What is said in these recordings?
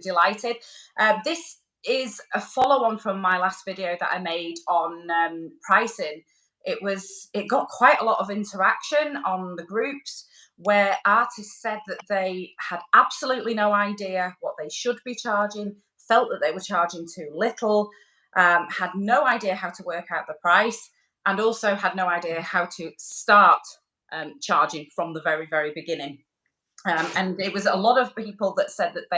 delighted. This is a follow-on from my last video that I made on pricing. It got quite a lot of interaction on the groups where artists said that they had absolutely no idea what they should be charging, felt that they were charging too little, had no idea how to work out the price, and also had no idea how to start charging from the very, very beginning. And it was a lot of people that said that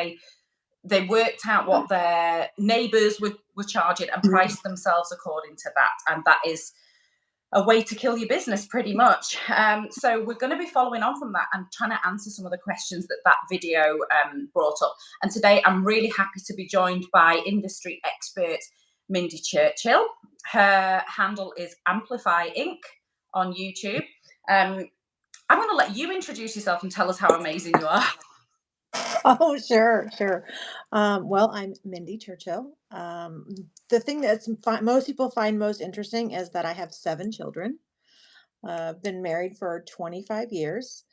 they worked out what their neighbours were charging and priced themselves according to that. And that is a way to kill your business, pretty much. So we're going to be following on from that and trying to answer some of the questions that video brought up. And today I'm really happy to be joined by industry expert Mindy Churchill. Her handle is Amplify Inc. on YouTube. I'm going to let you introduce yourself and tell us how amazing you are. Oh, sure. Well, I'm Mindy Churchill. The thing that's most people find most interesting is that I have 7 children. Been married for 25 years,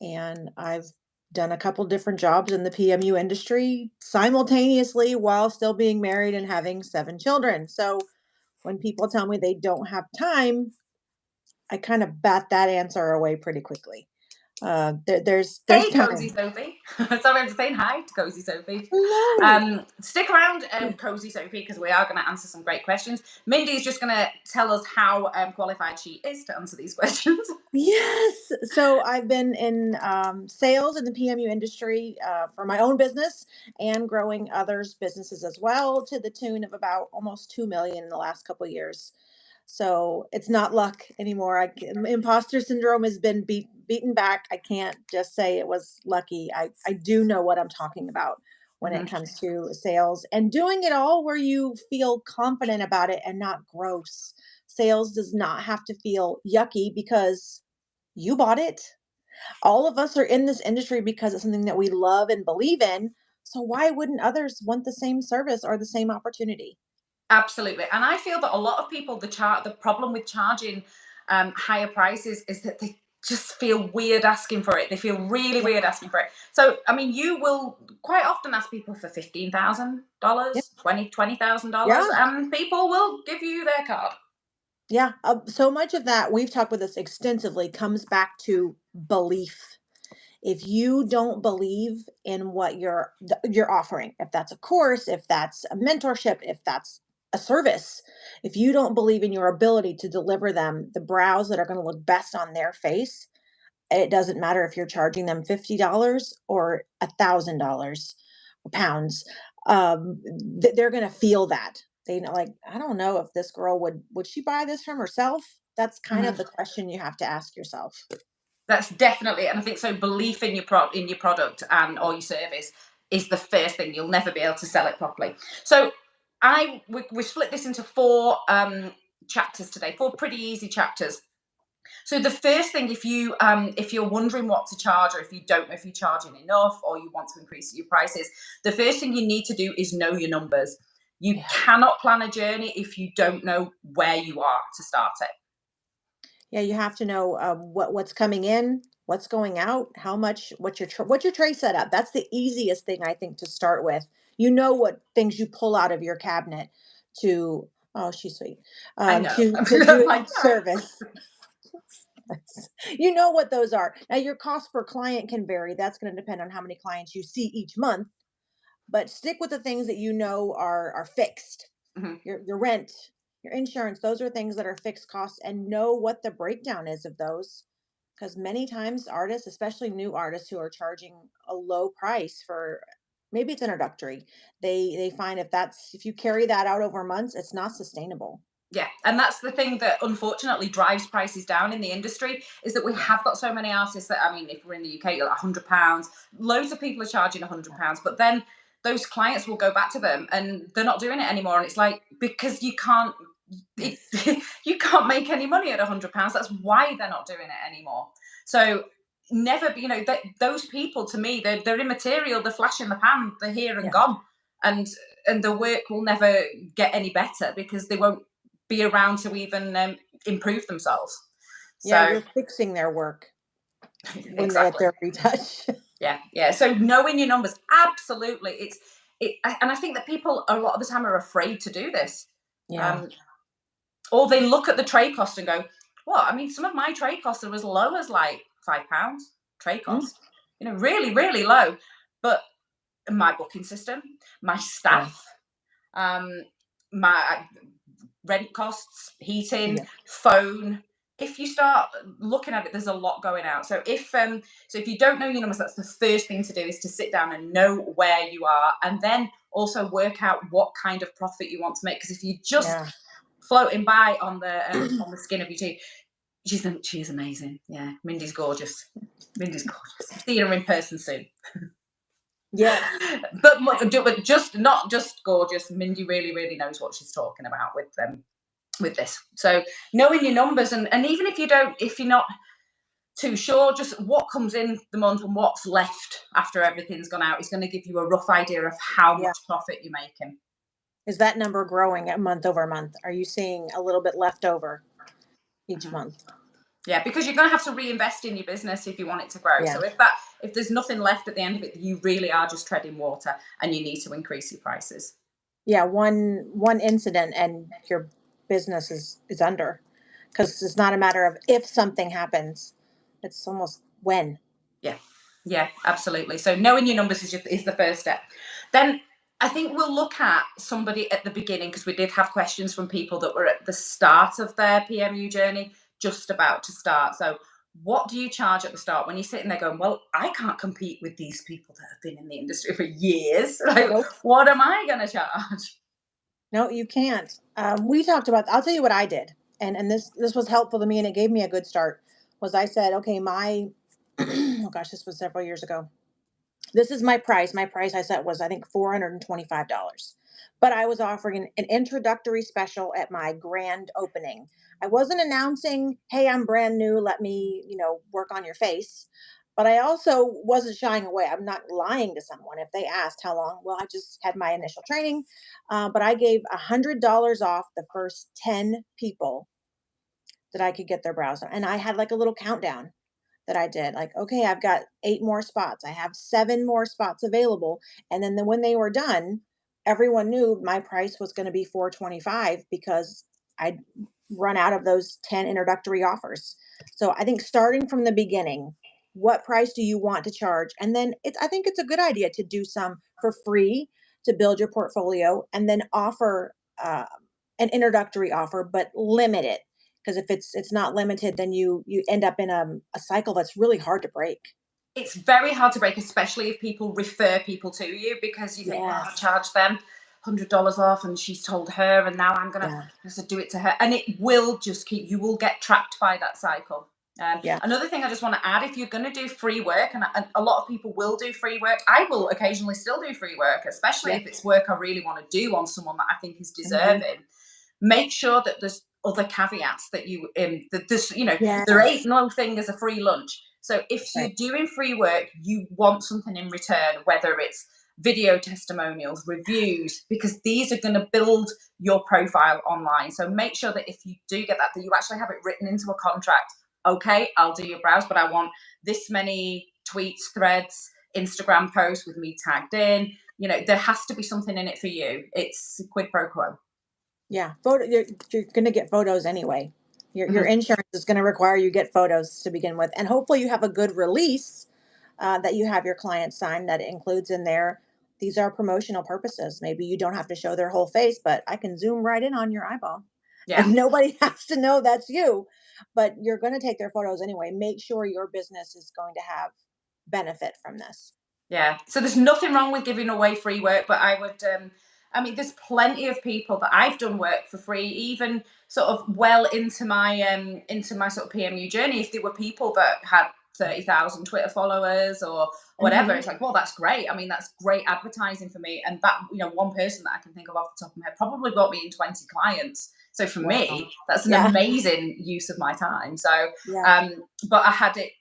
and I've done a couple different jobs in the PMU industry simultaneously while still being married and having 7 children. So when people tell me they don't have time, I kind of bat that answer away pretty quickly. There's Hey, time. Cozy Sophie. Sorry, I'm just saying hi to Cozy Sophie. Hello. Stick around, Cozy Sophie, because we are going to answer some great questions. Mindy is just going to tell us how qualified she is to answer these questions. Yes. So I've been in sales in the PMU industry for my own business and growing others' businesses as well, to the tune of about almost 2 million in the last couple of years. So it's not luck anymore. Imposter syndrome has been beaten back. I can't just say it was lucky. I do know what I'm talking about when it comes to sales, and doing it all where you feel confident about it and not gross. Sales does not have to feel yucky because you bought it. All of us are in this industry because it's something that we love and believe in. So why wouldn't others want the same service or the same opportunity? Absolutely. And I feel that a lot of people, the problem with charging higher prices is that they just feel weird asking for it. They feel really weird asking for it. So, I mean, you will quite often ask people for $15,000, Yeah. $20,000, Yeah. and people will give you their card. Yeah. So much of that, we've talked with this extensively, comes back to belief. If you don't believe in what you're offering, if that's a course, if that's a mentorship, if that's a service, if you don't believe in your ability to deliver them the brows that are going to look best on their face, it doesn't matter if you're charging them $50 or $1,000 pounds. They're going to feel that. They know, like, I don't know if this girl would she buy this from herself? That's kind of the question you have to ask yourself. That's definitely, and I think so. Belief in your product and or your service is the first thing. You'll never be able to sell it properly. So we split this into 4 chapters today, 4 pretty easy chapters. So the first thing, if you're wondering what to charge, or if you don't know if you're charging enough, or you want to increase your prices, the first thing you need to do is know your numbers. You cannot plan a journey if you don't know where you are to start it. Yeah, you have to know what's coming in, what's going out, how much, what's your tray set up. That's the easiest thing, I think, to start with. You know what things you pull out of your cabinet to. Oh, she's sweet. I know. To do Like, each service. You know what those are. Now, your cost per client can vary. That's going to depend on how many clients you see each month. But stick with the things that you know are fixed. Your rent, your insurance, those are things that are fixed costs, and know what the breakdown is of those. Because many times artists, especially new artists who are charging a low price for, maybe it's introductory, they find if you carry that out over months, it's not sustainable. Yeah, and that's the thing that unfortunately drives prices down in the industry, is that we have got so many artists that, I mean, if we're in the UK, you're like £100, loads of people are charging £100, but then those clients will go back to them and they're not doing it anymore. And it's like, because you can't make any money at £100. That's why they're not doing it anymore. So never, those people, to me, they're immaterial. They're flash in the pan. They're here and gone, and the work will never get any better because they won't be around to even improve themselves. Yeah, you're fixing their work when they get their retouch. Yeah. So knowing your numbers, absolutely. and I think that people a lot of the time are afraid to do this. Yeah. Or they look at the trade cost and go, "What? I mean, some of my trade costs are as low as like £5 trade Mm, cost. Really, really low." But my booking system, my yeah. staff, um, my rent costs, heating, Yeah. phone. If you start looking at it, there's a lot going out. So if you don't know your numbers, that's the first thing to do, is to sit down and know where you are, and then also work out what kind of profit you want to make. Because if you just Yeah. floating by on the skin of your teeth, she's amazing. Yeah, Mindy's gorgeous. Mindy's gorgeous. See her in person soon. Yes. But just not just gorgeous. Mindy really, really knows what she's talking about with this. So knowing your numbers, and even if you're not too sure, just what comes in the month and what's left after everything's gone out is going to give you a rough idea of how Yeah. much profit you're making. Is that number growing at month over month? Are you seeing a little bit left over each Mhm. month? Yeah, because you're going to have to reinvest in your business if you want it to grow. Yeah. So if there's nothing left at the end of it, you really are just treading water, and you need to increase your prices. Yeah. One incident and your business is under, because it's not a matter of if something happens. It's almost when. Yeah, yeah, absolutely. So knowing your numbers is the first step. Then I think we'll look at somebody at the beginning, because we did have questions from people that were at the start of their PMU journey, just about to start. So what do you charge at the start when you're sitting there going, well, I can't compete with these people that have been in the industry for years. Like, Nope. what am I going to charge? No, you can't. We talked about. I'll tell you what I did, and this was helpful to me, and it gave me a good start. Was I said, okay, my oh gosh, this was several years ago. This is my price. My price I set was, I think, $425. But I was offering an introductory special at my grand opening. I wasn't announcing, hey, I'm brand new. Let me, work on your face. But I also wasn't shying away. I'm not lying to someone if they asked how long. Well, I just had my initial training, but I gave $100 off the first 10 people that I could get their brows done, and I had like a little countdown that I did. Like, okay, I've got 8 more spots. I have 7 more spots available. And then when they were done, everyone knew my price was going to be 425, because I'd run out of those 10 introductory offers. So I think starting from the beginning, what price do you want to charge? And then I think it's a good idea to do some for free to build your portfolio, and then offer an introductory offer, but limit it, because if it's not limited, then you end up in a cycle that's really hard to break. It's very hard to break, especially if people refer people to you, because you think, well, I Yes. charged them $100 off and she's told her, and now I'm gonna Yeah. have to do it to her, and it will just keep, you will get trapped by that cycle. Yeah. Another thing I just want to add, if you're going to do free work, and a lot of people will do free work, I will occasionally still do free work, especially Yeah. if it's work I really want to do on someone that I think is Hmm. deserving. Make sure that there's other caveats that that there's, there ain't Yes. no thing as a free lunch. So if you're Right. doing free work, you want something in return, whether it's video testimonials, reviews, because these are going to build your profile online. So make sure that if you do get that you actually have it written into a contract. Okay, I'll do your browse, but I want this many tweets, threads, Instagram posts with me tagged in. There has to be something in it for you. It's quid pro quo. Yeah. You're going to get photos anyway. Your Mhm. insurance is going to require you get photos to begin with, and hopefully you have a good release that you have your client sign that includes in there. These are promotional purposes. Maybe you don't have to show their whole face, but I can zoom right in on your eyeball, Yeah. and nobody has to know that's you. But you're going to take their photos anyway. Make sure your business is going to have benefit from this. Yeah. So there's nothing wrong with giving away free work, but I would, I mean, there's plenty of people that I've done work for free, even sort of well into my sort of PMU journey. If there were people that had 30,000 Twitter followers or whatever, Hmm. it's like, well, that's great. I mean, that's great advertising for me. And that, one person that I can think of off the top of my head probably got me in 20 clients. So for Wow. me, that's an Yeah. amazing use of my time. So, Yeah. but I had it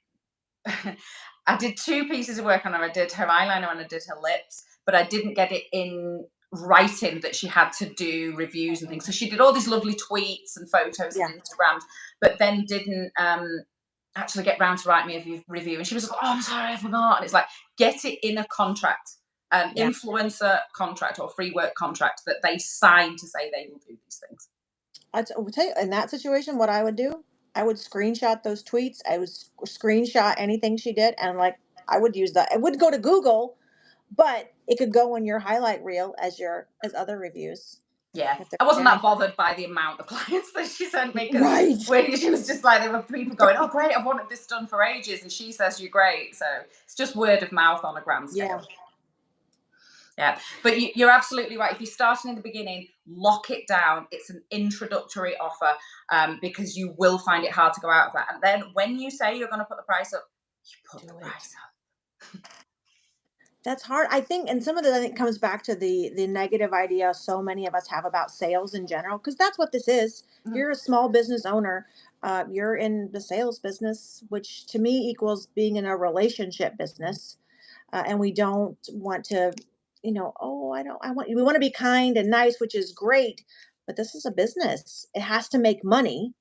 I did 2 pieces of work on her. I did her eyeliner and I did her lips, but I didn't get it in writing that she had to do reviews and things. So she did all these lovely tweets and photos and Yeah. Instagrams, but then didn't actually get round to write me a review. And she was like, "Oh, I'm sorry, I forgot." And it's like, get it in a contract. an Yeah. influencer contract or free work contract that they sign to say they will do these things. Will tell you, in that situation, what I would do, I would screenshot those tweets. I would screenshot anything she did, and like I would use that. It would go to Google, but it could go in your highlight reel as other reviews. Yeah, If they're I wasn't sharing. that bothered by the amount of clients that she sent me, because Right. when she was just like, there were people going, "Oh, great, I've wanted this done for ages," and she says you're great. So it's just word of mouth on a grand Yeah. scale. Yeah, but you're absolutely right. If you're starting in the beginning, lock it down. It's an introductory offer, because you will find it hard to go out of that. And then when you say you're going to put the price up, you put the price up. That's hard. I think, and some of it, I think, comes back to the negative idea so many of us have about sales in general, because that's what this is. Mhm. You're a small business owner. You're in the sales business, which to me equals being in a relationship business. And we don't want to, oh, we want to be kind and nice, which is great, but this is a business. It has to make money.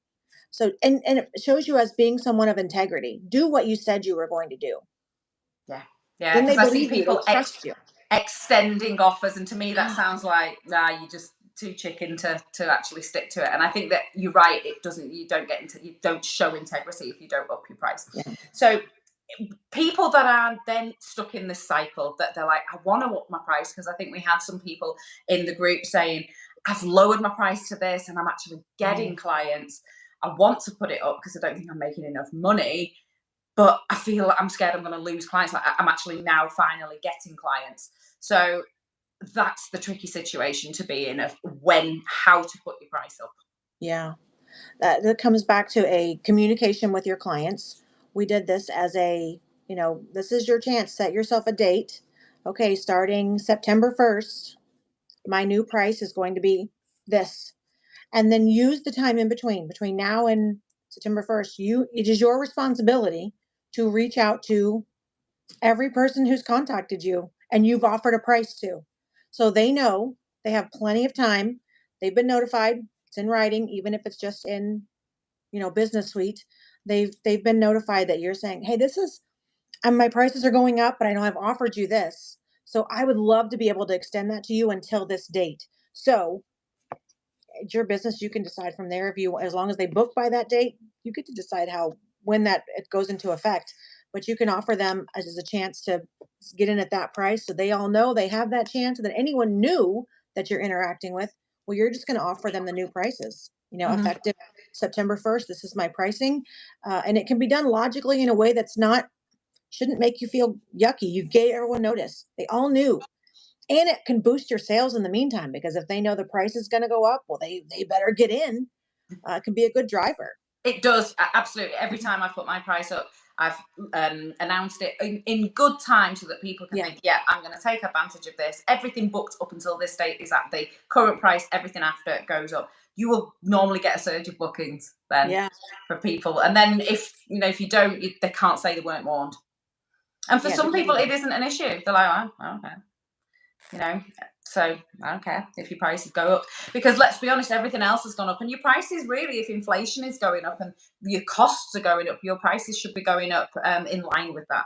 So, and it shows you as being someone of integrity. Do what you said you were going to do. Yeah, yeah, Then they because I see believe you. They people trust you. extending offers, and to me that sounds like, nah, you just too chicken to actually stick to it. And I think that you're right. You don't show integrity if you don't up your price. Yeah. So people that are then stuck in this cycle, that they're like, I want to up my price, because I think we had some people in the group saying, I've lowered my price to this and I'm actually getting clients. I want to put it up because I don't think I'm making enough money, but I feel like I'm scared I'm going to lose clients. I'm actually now finally getting clients. So that's the tricky situation to be in, of how to put your price up. Yeah. That comes back to a communication with your clients. We did this as this is your chance. Set yourself a date. Okay, starting September 1st, my new price is going to be this. And then use the time in between now and September 1st. It is your responsibility to reach out to every person who's contacted you and you've offered a price to. So they know they have plenty of time. They've been notified. It's in writing, even if it's just in, business suite. They've been notified that you're saying, hey, this is, my prices are going up, but I know I've offered you this. So I would love to be able to extend that to you until this date. So it's your business. You can decide from there, as long as they book by that date, you get to decide when that it goes into effect. But you can offer them as a chance to get in at that price, so they all know they have that chance, and that anyone new that you're interacting with, well, you're just going to offer them the new prices. Mhm. Effective September 1st. This is my pricing, and it can be done logically in a way that's not shouldn't make you feel yucky. You gave everyone notice. They all knew. And it can boost your sales in the meantime, because if they know the price is going to go up, well, they better get in. It can be a good driver. It does, absolutely. Every time I put my price up, I've announced it in good time, so that people can think, yeah, I'm going to take advantage of this. Everything booked up until this date is at the current price. Everything after it goes up. You will normally get a surge of bookings then for people. And then if you don't, they can't say they weren't warned. And for some people, it isn't an issue. They're like, oh, okay. So I don't care if your prices go up, because let's be honest, everything else has gone up, and your prices, really, if inflation is going up and your costs are going up, your prices should be going up in line with that.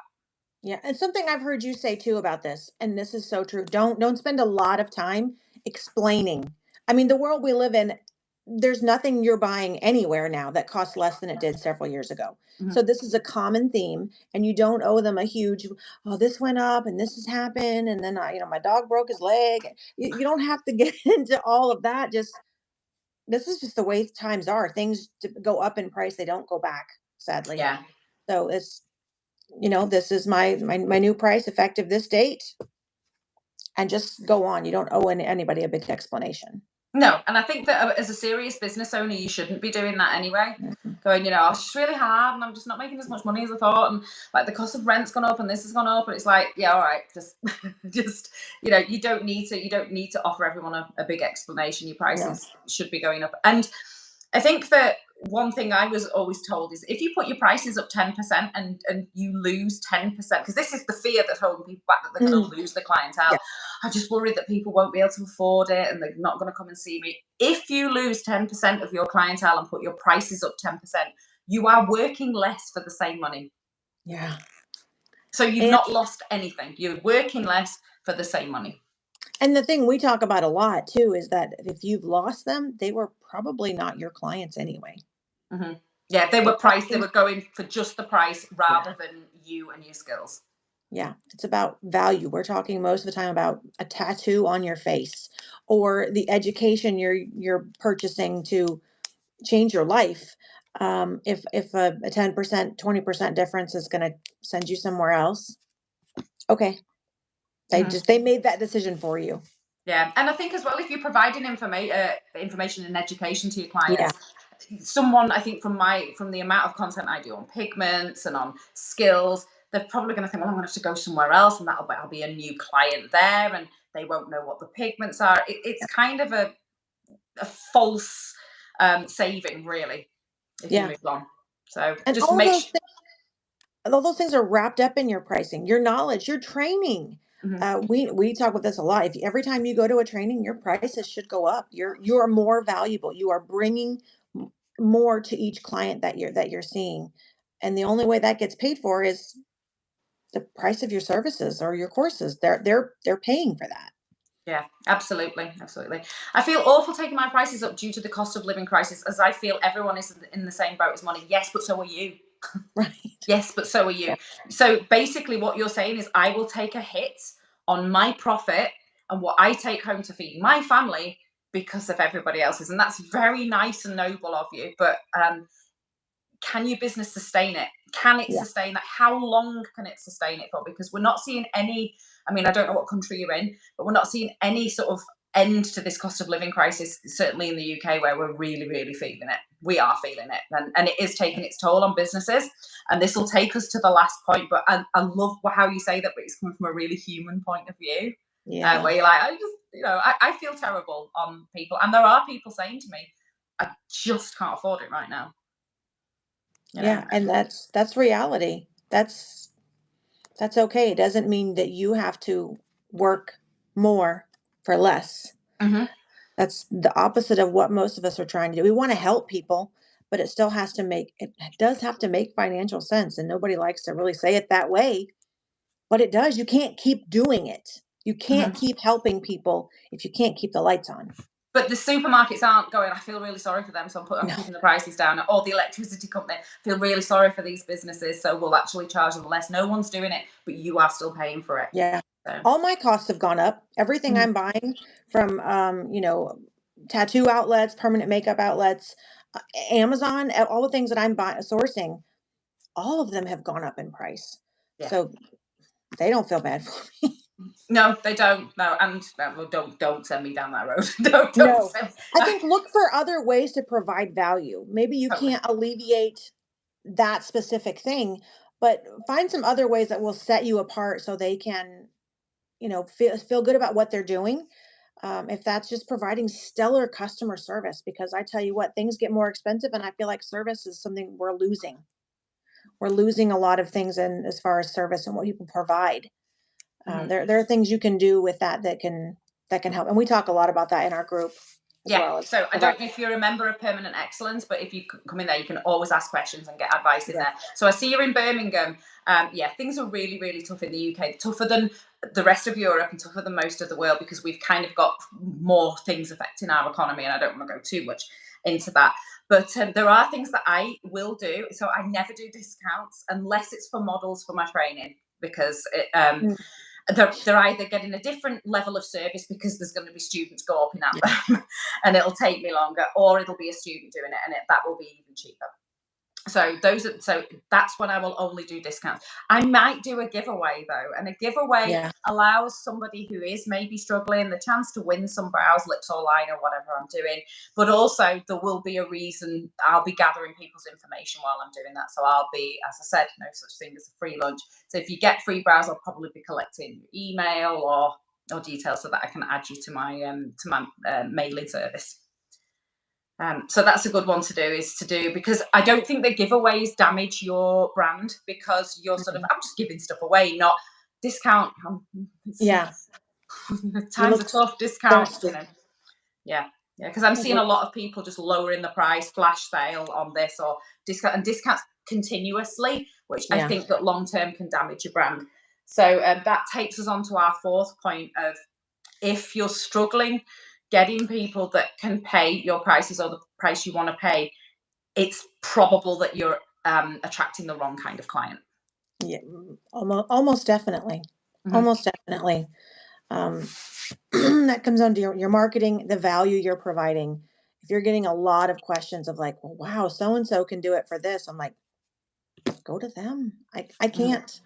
Yeah, and something I've heard you say too about this, and this is so true. Don't spend a lot of time explaining. I mean, the world we live in, there's nothing you're buying anywhere now that costs less than it did several years ago. Mhm. So this is a common theme, and you don't owe them a huge, oh, this went up and this has happened, and then my dog broke his leg. You don't have to get into all of that. This is just the way times are. Things go up in price, they don't go back, sadly. Yeah. So this is my new price effective this date, and just go on. You don't owe anybody a big explanation. No, and I think that as a serious business owner, you shouldn't be doing that anyway. Mhm. Going, oh, it's just really hard, and I'm just not making as much money as I thought, and like the cost of rent's gone up, and this has gone up, and it's like, yeah, all right, just you don't need to offer everyone a big explanation. Your prices should be going up, and I think that one thing I was always told is, if you put your prices up 10% and you lose 10%, because this is the fear that's holding people back, that they're going to lose the clientele. Yeah. I just worry that people won't be able to afford it and they're not going to come and see me. If you lose 10% of your clientele and put your prices up 10%, you are working less for the same money. Yeah. So you've not lost anything. You're working less. for the same money. And the thing we talk about a lot too is that if you've lost them, they were probably not your clients anyway. Mm-hmm. Yeah, they The were priced. They pricing, were going for just the price yeah, rather than you and your skills. yeah, it's about value. We're talking most of the time about a tattoo on your face or the education you're purchasing to change your life. If a 10%, 20% difference is going to send you somewhere else, okay, Mm-hmm. they made that decision for you. Yeah, and I think as well, if you're providing information and education to your Yeah, clients, someone, I think from the amount of content I do on pigments and on skills, they're probably going to think, well, I'm going to have to go somewhere else, and I'll be a new client there, and they won't know what the pigments are. It's kind of a false saving, really, if you yeah, move on. So and just make sure. all those things are wrapped up in your pricing, your knowledge, your training. Mhm. We talk about this a lot. If every time you go to a training, your prices should go up. You are more valuable. You are bringing more to each client that you're seeing, and the only way that gets paid for is the price of your services or your courses. They're paying for that. Yeah, absolutely, absolutely. I feel awful taking my prices up due to the cost of living crisis, as I feel everyone is in the same boat as money. Yes, but so are you. Right. Yes, but so are you. Yeah. So basically, what you're saying is, I will take a hit on my profit and what I take home to feed my family because of everybody else's, and that's very nice and noble of you. But can your business sustain it? Can it Yeah. sustain that? How long can it sustain it for? Because we're not seeing any. I mean, I don't know what country you're in, but we're not seeing any sort of end to this cost of living crisis, certainly in the UK, where we're really, really feeling it. We are feeling it, and it is taking its toll on businesses. And this will take us to the last point, but I love how you say that, but it's coming from a really human point of view, Yeah. where you're like, I feel terrible on people. And there are people saying to me, I just can't afford it right now. Yeah, and that's reality. That's okay. It doesn't mean that you have to work more for less. Mhm. That's the opposite of what most of us are trying to do. We want to help people, but it does have to make financial sense. And nobody likes to really say it that way, but it does. You can't keep doing it. You can't Mhm. keep helping people if you can't keep the lights on. But the supermarkets aren't going, I feel really sorry for them, so I'm No. keeping the prices down. Or the electricity company, feel really sorry for these businesses, so we'll actually charge them less. No one's doing it, but you are still paying for it. Yeah. So, All my costs have gone up. Everything mhm. I'm buying from, tattoo outlets, permanent makeup outlets, uh, Amazon, all the things that I'm sourcing, all of them have gone up in price. Yeah. So they don't feel bad for me. No, they don't. No, and well, don't send me down that road. Don't No, send. I think look for other ways to provide value. Maybe you Totally. can't alleviate that specific thing, but find some other ways that will set you apart so they can, feel good about what they're doing. If that's just providing stellar customer service, because I tell you what, things get more expensive, and I feel like service is something we're losing. We're losing a lot of things in as far as service and what people provide. Mhm. There are things you can do with that can help, and we talk a lot about that in our group as Yeah. well as So I provide. don't know if you're a member of Permanent Excellence, but if you come in there, you can always ask questions and get advice in Yeah, there. So I see you're in Birmingham. Yeah, things are really, really tough in the UK, tougher than the rest of Europe and tougher than most of the world, because we've kind of got more things affecting our economy. And I don't want to go too much into that. But there are things that I will do. So I never do discounts unless it's for models for my training, because mm, they're either getting a different level of service because there's going to be students gawping yeah, at them and it'll take me longer, or it'll be a student doing it and that will be even cheaper. So that's when I will only do discounts. I might do a giveaway though, and a giveaway yeah, allows somebody who is maybe struggling the chance to win some brows, lips, or liner, whatever I'm doing. But also there will be a reason. I'll be gathering people's information while I'm doing that. So I'll be, as I said, no such thing as a free lunch. So if you get free brows, I'll probably be collecting your email or details so that I can add you to my mailing service. So that's a good one to do, because I don't think the giveaways damage your brand, because you're sort of, mhm, I'm just giving stuff away, not discount. yeah. You Times look are tough. Discount, thirsty. yeah, yeah. Because I'm seeing a Well, lot of people just lowering the price, flash sale on this or discounts continuously, which I yeah. think that long term can damage your brand. So that takes us on to our fourth point of, if you're struggling getting people that can pay your prices or the price you want to pay, it's probable that you're attracting the wrong kind of client. Yeah, almost definitely. Mhm. Almost definitely. That comes down to your marketing, the value you're providing. If you're getting a lot of questions of like, well, wow, so and so can do it for this, I'm like, go to them. I Mhm. can't.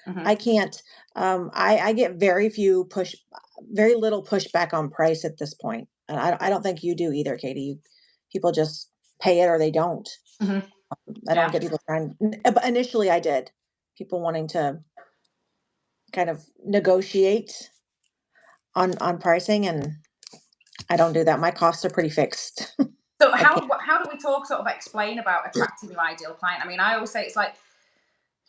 Mhm. I can't. I get very little pushback on price at this point, and I don't think you do either, Katie. People just pay it or they don't. Mhm. I don't Yeah. get people trying. But initially, I did. People wanting to kind of negotiate on pricing, and I don't do that. My costs are pretty fixed. So I can't. how do we sort of explain about attracting your ideal client? I mean, I always say it's like,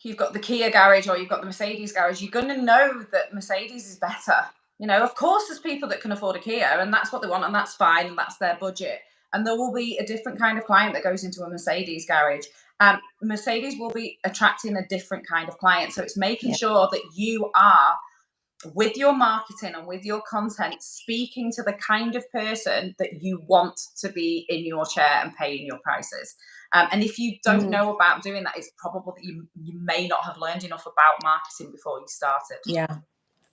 you've got the Kia garage or you've got the Mercedes garage, you're going to know that Mercedes is better. You know, of course, there's people that can afford a Kia and that's what they want and that's fine and that's their budget. And there will be a different kind of client that goes into a Mercedes garage. Mercedes will be attracting a different kind of client. So it's making Yeah. sure that you are, with your marketing and with your content, speaking to the kind of person that you want to be in your chair and paying your prices. And if you don't know about doing that, it's probable that you may not have learned enough about marketing before you started. Yeah.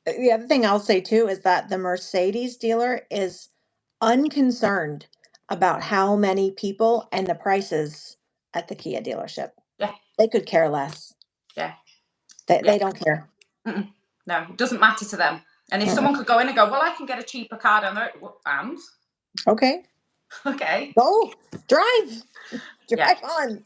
The other thing I'll say too is that the Mercedes dealer is unconcerned about how many people and the prices at the Kia dealership. Yeah, They could care less. yeah, They, yeah. they don't care. Mm-mm. No, it doesn't matter to them. And if Mm-mm. someone could go in and go, well, I can get a cheaper car down there, and Okay, okay, go drive, yeah. drive on.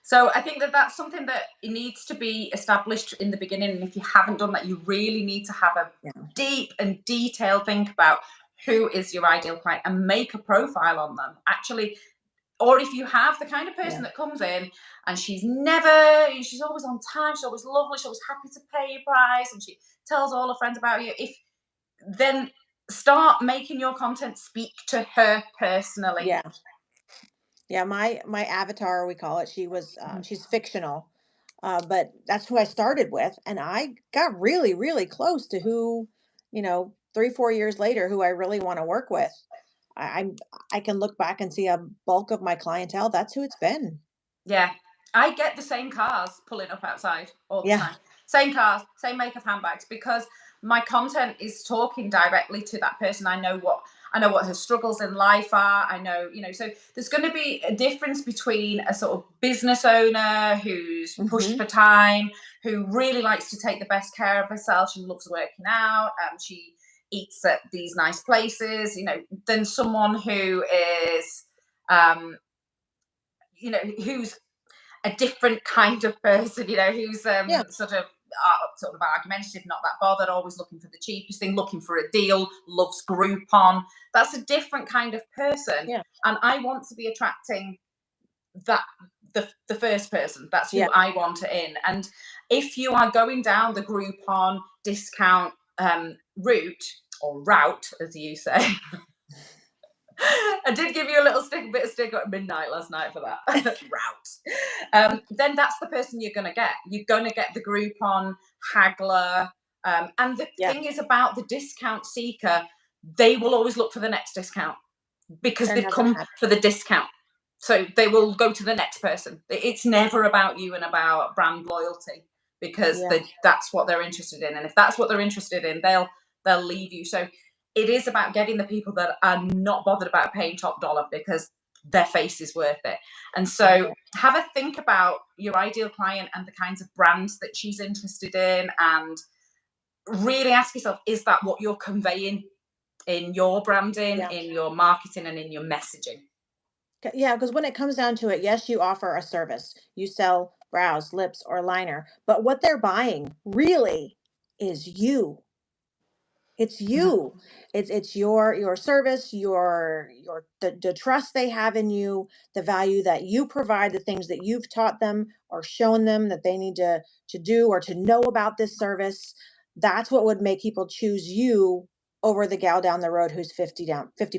So I think that that's something that needs to be established in the beginning. And if you haven't done that, you really need to have a Yeah. deep and detailed think about who is your ideal client and make a profile on them. Actually, or if you have the kind of person Yeah. that comes in and she's always on time, she's always lovely, she's always happy to pay your price, and she tells all her friends about you. Then start making your content speak to her personally. Yeah. Yeah, my avatar, we call it, she's fictional. But that's who I started with, and I got really, really close to who, 3, 4 years later, who I really want to work with. I, I'm I can look back and see a bulk of my clientele. That's who it's been. Yeah. I get the same cars pulling up outside all the Yeah. time. Same cars, same make of handbags, because my content is talking directly to that person. I know what her struggles in life are. I know, so there's going to be a difference between a sort of business owner who's pushed Hmm. for time, who really likes to take the best care of herself. She loves working out. She eats at these nice places, than someone who is, who's a different kind of person, who's Yeah. sort of argumentative, not that bothered, always looking for the cheapest thing, looking for a deal, loves Groupon. That's a different kind of person, Yeah. and I want to be attracting that the first person. That's Yeah. who I want in. And if you are going down the Groupon discount route, or route, as you say. I did give you a little bit of stick at midnight last night for that route. Then that's the person you're going to get. You're going to get the Groupon haggler. And the Yeah. thing is about the discount seeker, they will always look for the next discount because They're they've never come happy. for the discount. So they will go to the next person. It's never about you and about brand loyalty, because Yeah. that's what they're interested in. And if that's what they're interested in, they'll leave you. So it is about getting the people that are not bothered about paying top dollar because their face is worth it. And so have a think about your ideal client and the kinds of brands that she's interested in, and really ask yourself, is that what you're conveying in your branding, Yeah. in your marketing, and in your messaging? Yeah, because when it comes down to it, yes, you offer a service. You sell brows, lips, or liner, but what they're buying really is you. It's Mhm. you. It's your service, the trust they have in you, the value that you provide, the things that you've taught them or shown them that they need to do or to know about this service. That's what would make people choose you over the gal down the road who's 50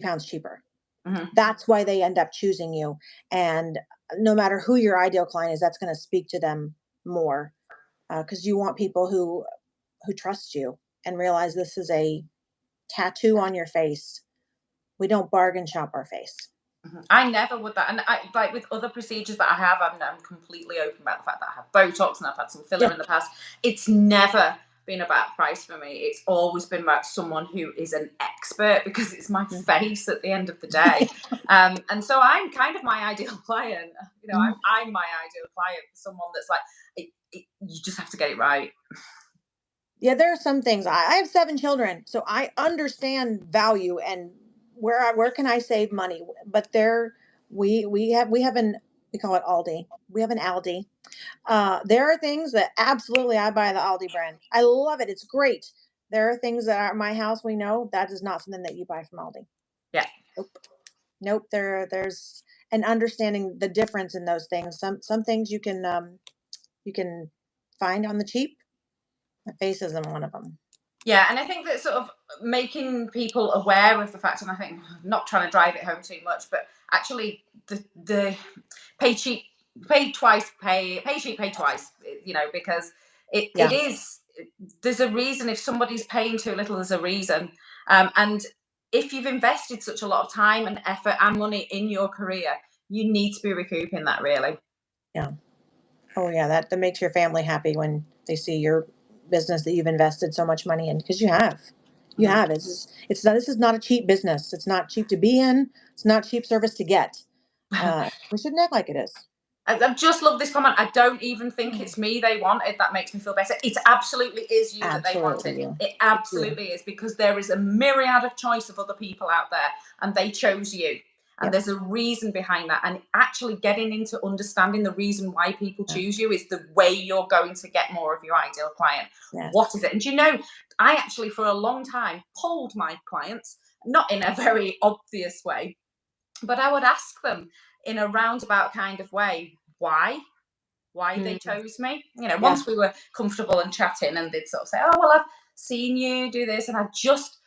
pounds cheaper. Mhm. That's why they end up choosing you. And no matter who your ideal client is, that's going to speak to them more, because you want people who who trust you and realize this is a tattoo on your face. We don't bargain shop our face. I never would that. And I, like with other procedures that I have, I'm completely open about the fact that I have Botox and I've had some filler Yeah. in the past. It's never been about price for me. It's always been about someone who is an expert, because it's my face at the end of the day. And so I'm kind of my ideal client. You know, I'm my ideal client for someone that's like, you just have to get it right. Yeah, there are some things. I have 7 children, so I understand value and where can I save money. But we have an, we call it Aldi. We have an Aldi. There are things that absolutely I buy the Aldi brand. I love it. It's great. There are things that are at my house, we know that is not something that you buy from Aldi. Yeah. Nope. There's an understanding the difference in those things. Some things you can find on the cheap. My face isn't one of them. Yeah, and I think that sort of making people aware of the fact, and I think not trying to drive it home too much, but actually the pay cheap, pay twice, pay cheap, pay twice. You know, because it is, there's a reason. If somebody's paying too little, there's a reason. And if you've invested such a lot of time and effort and money in your career, you need to be recouping that, really. Yeah. Oh yeah, that makes your family happy when they see your business that you've invested so much money in, because you have. You have. It's not, this is not a cheap business. It's not cheap to be in. It's not cheap service to get. We shouldn't act like it is. I just love this comment. I don't even think it's me they wanted. That makes me feel better. It absolutely is you that they wanted. It absolutely is, because there is a myriad of choice of other people out there, and they chose you. And there's a reason behind that. And actually getting into understanding the reason why people choose you is the way you're going to get more of your ideal client. What is it? And you know, I actually for a long time polled my clients, not in a very obvious way, but I would ask them in a roundabout kind of way why they chose me. You know, once we were comfortable and chatting, and they'd sort of say, oh well, I've seen you do this, and I just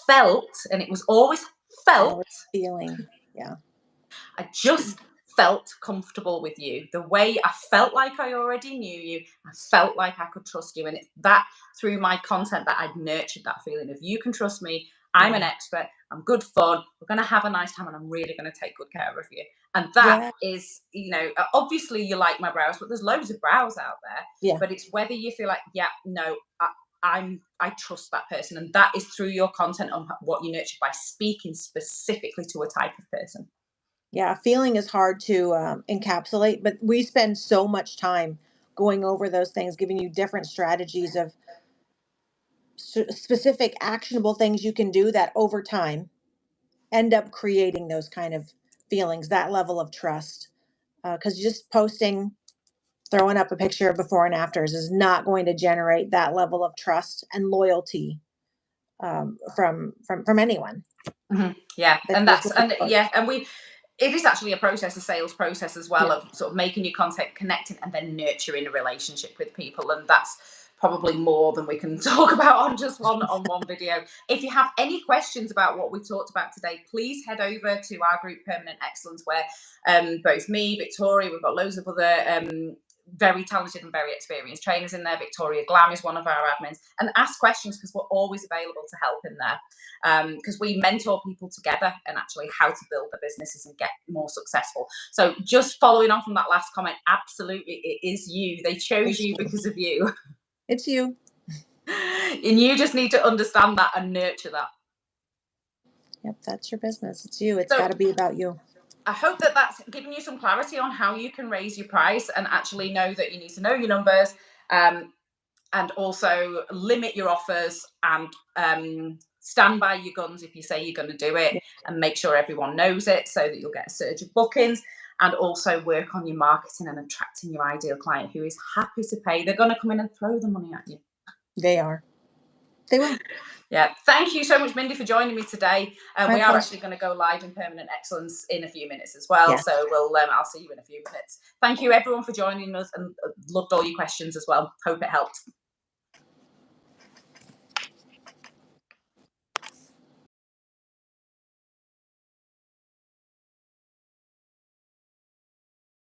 felt, and it was always felt, feeling, I just felt comfortable with you. The way I felt like I already knew you, I felt like I could trust you. And it's that through my content that I'd nurtured that feeling of, you can trust me, I'm an expert, I'm good fun, we're going to have a nice time, and I'm really going to take good care of you. And that is, you know, obviously you like my brows, but there's loads of brows out there. But it's whether you feel like, I trust that person. And that is through your content on what you nurture by speaking specifically to a type of person. Yeah, feeling is hard to encapsulate, but we spend so much time going over those things, giving you different strategies of specific actionable things you can do that over time end up creating those kind of feelings, that level of trust. Because just posting, throwing up a picture of before and afters is not going to generate that level of trust and loyalty from anyone. Yeah, and it is actually a process, a sales process as well, of sort of making your content, connecting, and then nurturing a relationship with people. And that's probably more than we can talk about on just one video. If you have any questions about what we've talked about today, please head over to our group Permanent Excellence, where both me, Victoria, we've got loads of other very talented and very experienced trainers in there. Victoria Glam is one of our admins, and ask questions, because we're always available to help in there, because we mentor people together and actually how to build their businesses and get more successful. So just following on from that last comment, absolutely it is you. They chose you because of you. It's you. And you just need to understand that and nurture that. Yep, that's your business. It's you. It's got to be about you. I hope that that's given you some clarity on how you can raise your price and actually know that you need to know your numbers, and also limit your offers, and stand by your guns if you say you're going to do it, and make sure everyone knows it so that you'll get a surge of bookings, and also work on your marketing and attracting your ideal client who is happy to pay. They're going to come in and throw the money at you. They are. They will. Yeah, thank you so much, Mindy, for joining me today. We are actually going to go live in Permanent Excellence in a few minutes as well. So I'll see you in a few minutes. Thank you, everyone, for joining us, and loved all your questions as well. Hope it helped.